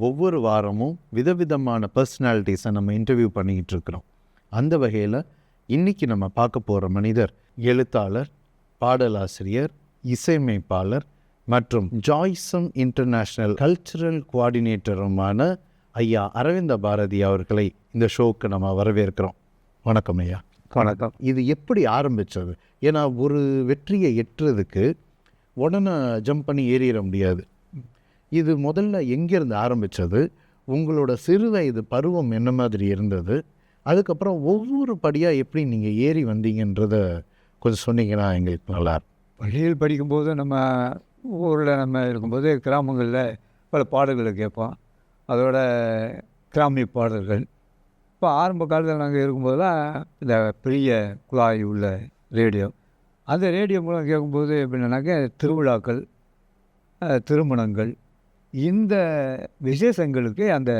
ஒவ்வொரு வாரமும் விதவிதமான பர்சனாலிட்டிஸை நம்ம இன்டர்வியூ பண்ணிக்கிட்டு இருக்கிறோம். அந்த வகையில் இன்றைக்கி நம்ம பார்க்க போகிற மனிதர் எழுத்தாளர், பாடலாசிரியர், இசையமைப்பாளர் மற்றும் ஜாய்சம் இன்டர்நேஷ்னல் கல்ச்சுரல் கோஆர்டினேட்டருமான ஐயா அரவிந்த பாரதி அவர்களை இந்த ஷோவுக்கு நம்ம வரவேற்கிறோம். வணக்கம் ஐயா. வணக்கம். இது எப்படி ஆரம்பித்தது? ஏன்னா ஒரு வெற்றியை எட்டுறதுக்கு உடனே ஜம்ப் பண்ணி ஏறிட முடியாது. இது முதல்ல எங்கேருந்து ஆரம்பித்தது? உங்களோட சிறு வயது பருவம் என்ன மாதிரி இருந்தது? அதுக்கப்புறம் ஒவ்வொரு படியாக எப்படி நீங்கள் ஏறி வந்தீங்கன்றத கொஞ்சம் சொன்னீங்கன்னா எங்களுக்கு நல்லா இருக்கும். பள்ளியில் படிக்கும்போது நம்ம ஊரில் நம்ம இருக்கும்போது கிராமங்களில் பல பாடல்களை கேட்போம். அதோட கிராமிய பாடல்கள். இப்போ ஆரம்ப காலத்தில் நாங்கள் இருக்கும்போது தான் இந்த பெரிய குழாய் உள்ள ரேடியோ, அந்த ரேடியோ மூலம் கேட்கும்போது எப்படின்னாக்க திருவிழாக்கள், திருமணங்கள், இந்த விசேஷங்களுக்கு அந்த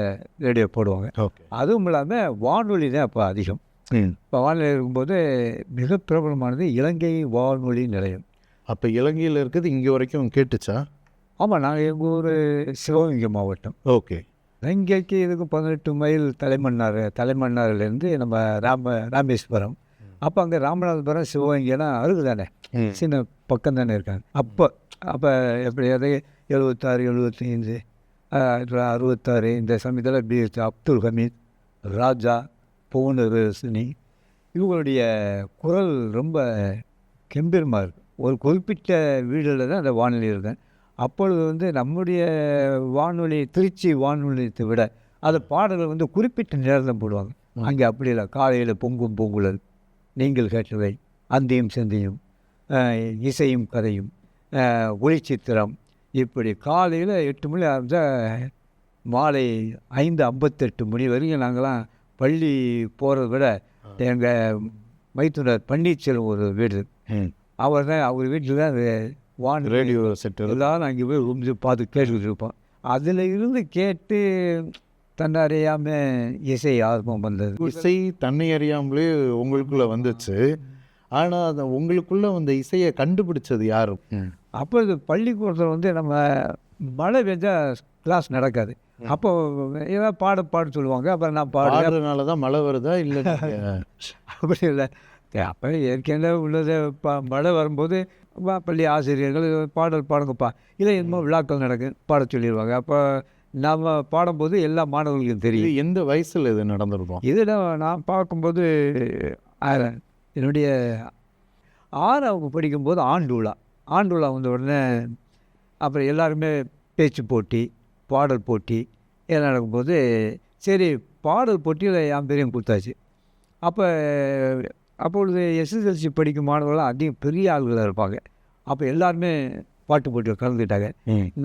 ரேடியோ போடுவாங்க. ஓகே. அதுவும் இல்லாமல் வானொலி தான் அப்போ அதிகம். இப்போ வானொலி இருக்கும்போது மிக பிரபலமானது இலங்கை வானொலி நிலையம். அப்போ இலங்கையில் இருக்கிறது இங்கே வரைக்கும் கேட்டுச்சா? ஆமாம், நாங்கள் எங்கள் ஊர் சிவகங்கை மாவட்டம். ஓகே. இலங்கைக்கு இதுக்கு 18 மைல் தலைமன்னார்லேருந்து நம்ம ராமேஸ்வரம். அப்போ அங்கே ராமநாதபுரம் சிவகங்கைனா அருகு தானே, சின்ன பக்கம் தானே இருக்காங்க. அப்போ எப்படியாவது 76, 75, 66 இந்த சமயத்தில் பி அப்துல் ஹமீத், ராஜா, புவனரசினி இவங்களுடைய குரல் ரொம்ப கம்பீரமாக இருக்கும். ஒரு குறிப்பிட்ட வீடில் தான் அந்த வானொலி இருக்கேன். அப்பொழுது நம்முடைய வானொலி திருச்சி வானொலியத்தை விட அது பாடல்கள் குறிப்பிட்ட நேரத்தில் போடுவாங்க. அங்கே அப்படி இல்லை. காலையில் பொங்கும் பூங்குழல், நீங்கள் கேட்டவை, அந்தியும் செந்தியும், இசையும் கதையும், ஒளிச்சித்திரம், இப்படி காலையில் 8 மணி ஆரம்பித்தா மாலை 5:58 மணி வரைக்கும் நாங்களாம் பள்ளி போகிறத விட எங்கள் மைத்துனர் பன்னீர்செல்வம் ஒரு வீடு, அவர் வீட்டில் தான் அது ரேடியோ செட்டு எல்லாரும் அங்கே போய் ரூம்ஸு பார்த்து கேட்டுக்கிட்டு இருப்போம். அதில் இருந்து கேட்டு தன்னறியாமல் இசை ஆர்வம் வந்தது. இசை தன்னை அறியாமலே உங்களுக்குள்ளே வந்துச்சு. ஆனால் அதை உங்களுக்குள்ளே அந்த இசையை கண்டுபிடிச்சது யார்? அப்போ இது பள்ளிக்கூடத்தில் நம்ம மழை பெஞ்சால் கிளாஸ் நடக்காது. அப்போ ஏதாவது பாட சொல்லுவாங்க. அப்புறம் நான் பாடுறதுனால தான் மழை வருதா இல்லை? அப்படி இல்லை. அப்போ ஏற்கனவே உள்ளது மழை வரும்போது பள்ளி ஆசிரியர்கள் பாடல் பாடுங்கப்பா, இல்லை என்னமோ விழாக்கள் நடக்கு பாட சொல்லிடுவாங்க. அப்போ நம்ம பாடும்போது எல்லா மாணவர்களுக்கும் தெரியும். எந்த வயசில் இது நடந்திருக்கும்? இதில் நான் பார்க்கும்போது என்னுடைய 6ஆவது படிக்கும்போது ஆண்டுவிழா வந்த உடனே அப்புறம் எல்லாருமே பேச்சு போட்டி, பாடல் போட்டி எல்லாம் நடக்கும்போது சரி பாடல் போட்டியில் என் பேரையும் கொடுத்தாச்சு. அப்பொழுது எஸ்எஸ்எல்சி படிக்கும் மாணவர்கள் அதிகம் பெரிய ஆளுகளாக இருப்பாங்க. அப்போ எல்லாருமே பாட்டு போட்டியில் கலந்துக்கிட்டாங்க.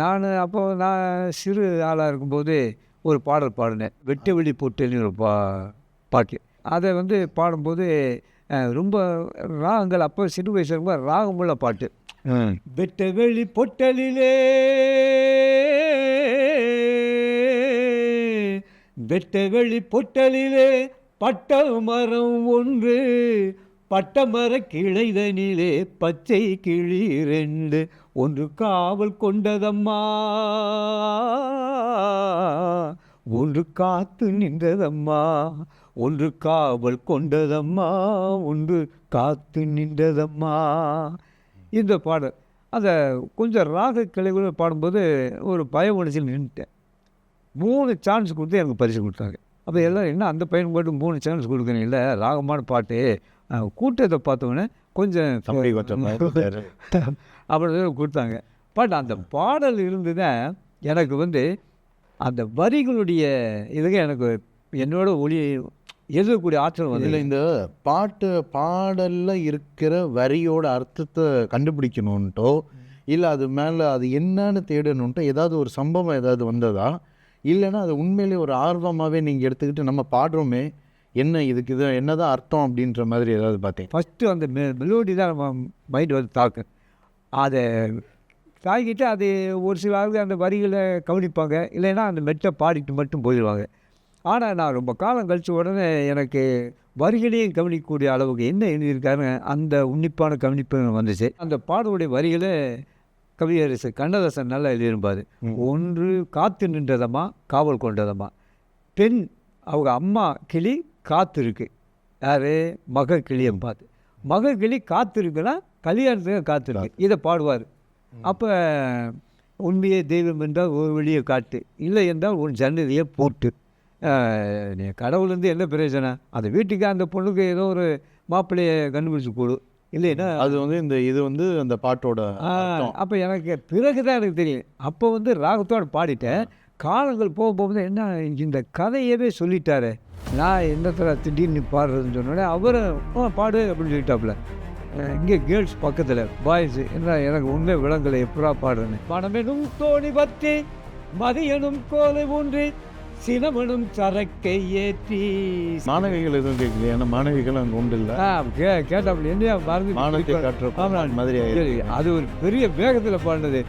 நான் சிறு ஆளாக இருக்கும்போது ஒரு பாடல் பாடினேன், வெட்ட வெளி பொட்டல்னு ஒரு பாட்டு. அதை பாடும்போது ரொம்ப ராகங்கள், அப்போ சிறு வயசு இருக்கும்போது ராகமுள்ள பாட்டு. வெட்ட வெளி பொட்டலிலே வெட்ட வெளி பொட்டலிலே பட்ட மரம் ஒன்று, பட்ட மர கிளைதனிலே பச்சை கிளி 2, ஒன்று காவல் கொண்டதம்மா, ஒன்று காத்து நின்றதம்மா, ஒன்று காவல் கொண்டதம்மா, ஒன்று காத்து நின்றதம்மா. இந்த பாடல் அதை கொஞ்சம் ராக கிளைகளோடு பாடும்போது ஒரு பய உணர்ச்சியில் நின்றுட்டேன். 3 சான்ஸ் கொடுத்து எனக்கு பரிசு கொடுத்தாங்க. அப்போ எல்லோரும் என்ன அந்த பையன் போய்ட்டு 3 சான்ஸ் கொடுக்குறீங்க, இல்லை ராகமான பாட்டு, கூட்டத்தை பார்த்தோன்னே கொஞ்சம் அப்படி கொடுத்தாங்க. பட் அந்த பாடல் இருந்து தான் எனக்கு அந்த வரிகளுடைய இதுக்கு எனக்கு என்னோட எழுதக்கூடிய ஆற்றல் இல்லை. இந்த பாடலில் இருக்கிற வரியோட அர்த்தத்தை கண்டுபிடிக்கணுன்ட்டோ இல்லை அது மேலே அது என்னன்னு தேடணுன்ட்டோ ஏதாவது ஒரு சம்பவம் ஏதாவது வந்ததா? இல்லைன்னா அது உண்மையிலே ஒரு ஆர்வமாகவே நீங்கள் எடுத்துக்கிட்டு நம்ம பாடுறோமே என்ன இதுக்கு இது என்னதான் அர்த்தம் அப்படின்ற மாதிரி ஏதாவது பார்த்தேன்? ஃபஸ்ட்டு அந்த மெலோடி தான் நம்ம மைண்டு தாக்கு. அதை தாக்கிட்டு அது ஒரு சில ஆளுங்க அந்த வரிகளை கவனிப்பாங்க, இல்லைன்னா அந்த மெட்டை பாடிட்டு மட்டும் போயிடுவாங்க. ஆனால் நான் ரொம்ப காலம் கழித்த உடனே எனக்கு வரிகளையும் கவனிக்கக்கூடிய அளவுக்கு என்ன எழுதியிருக்காருன்னு அந்த உன்னிப்பான கவனிப்பு வந்துச்சு. அந்த பாடலுடைய வரிகளை கவியரசு கண்ணதாசன் நல்லா எழுதியிருப்பார். ஒன்று காத்து நின்றதம்மா காவல் கொண்டதம்மா. பெண் அவங்க அம்மா கிளி காத்திருக்கு, யார் மக கிளியை பார்த்து. மக கிளி காத்திருக்குன்னா கல்யாணத்துக்கு காத்திருக்கு, இதை பாடுவார். அப்போ உண்மையே தெய்வம் என்றால் ஒரு வழியை காட்டு, இல்லை என்றால் உன் சன்னதியை போட்டு. நீ கடவுள்லேருந்து என்ன பிரயோஜனம்? அந்த வீட்டுக்கு அந்த பொண்ணுக்கு ஏதோ ஒரு மாப்பிள்ளையை கண்டுபிடிச்சி கொடு, இல்லைன்னா அது வந்து இது வந்து அந்த பாட்டோட அப்போ எனக்கு பிறகு தான் எனக்கு தெரியும். அப்போ வந்து ராகத்தோடு பாடிட்டேன். காலங்கள் போக போகும்போது என்ன இந்த கதையவே சொல்லிட்டாரு, நான் என்னத்தில் திடீர்னு பாடுறதுன்னு சொன்னோடனே அவரும் பாடு அப்படின்னு சொல்லிட்டாப்புல. இங்கே கேர்ள்ஸ் பக்கத்தில் பாய்ஸு என்ன எனக்கு உண்மை விலங்குகளை எப்படா பாடுறேன்னு. மனமெனும் தோணி பற்றி மதியனும் கோலை ஊன்றி சினமனும் சரக்கை ஏற்றி. மாணவிகள் எதுவும் கேட்கல, ஏன்னா மாணவிகள் அங்கே உண்டு இல்லை. கேட்டாப்புல என்ன மறந்து அது ஒரு பெரிய வேகத்தில் பாடினது.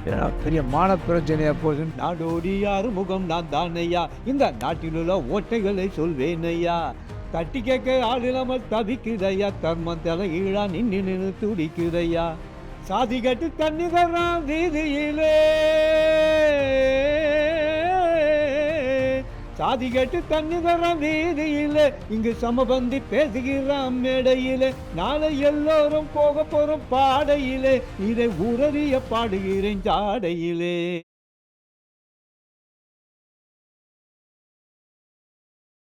பெரிய மான பிரச்சனையா போகுது. நாடோடி யாரு முகம் நான் தானையா, இந்த நாட்டில் உள்ள ஓட்டைகளை சொல்வேன் ஐயா. தட்டி கேட்க ஆள் இல்லாமல் தவிக்குதையா, தர்மம் தலை ஈழா நின்று துடிக்குதையா. சாதி கட்டு தண்ணி தர்றான் வீதியிலே, சாதி கட்டு தண்ணி தர்றான் வீதியிலே, இங்கு சமபந்தி பேசுகிறான் மேடையிலே. நாளை எல்லோரும் போக போறோம் பாடையிலே, இதை உறவிய பாடுகிறேன் ஜாடையிலே.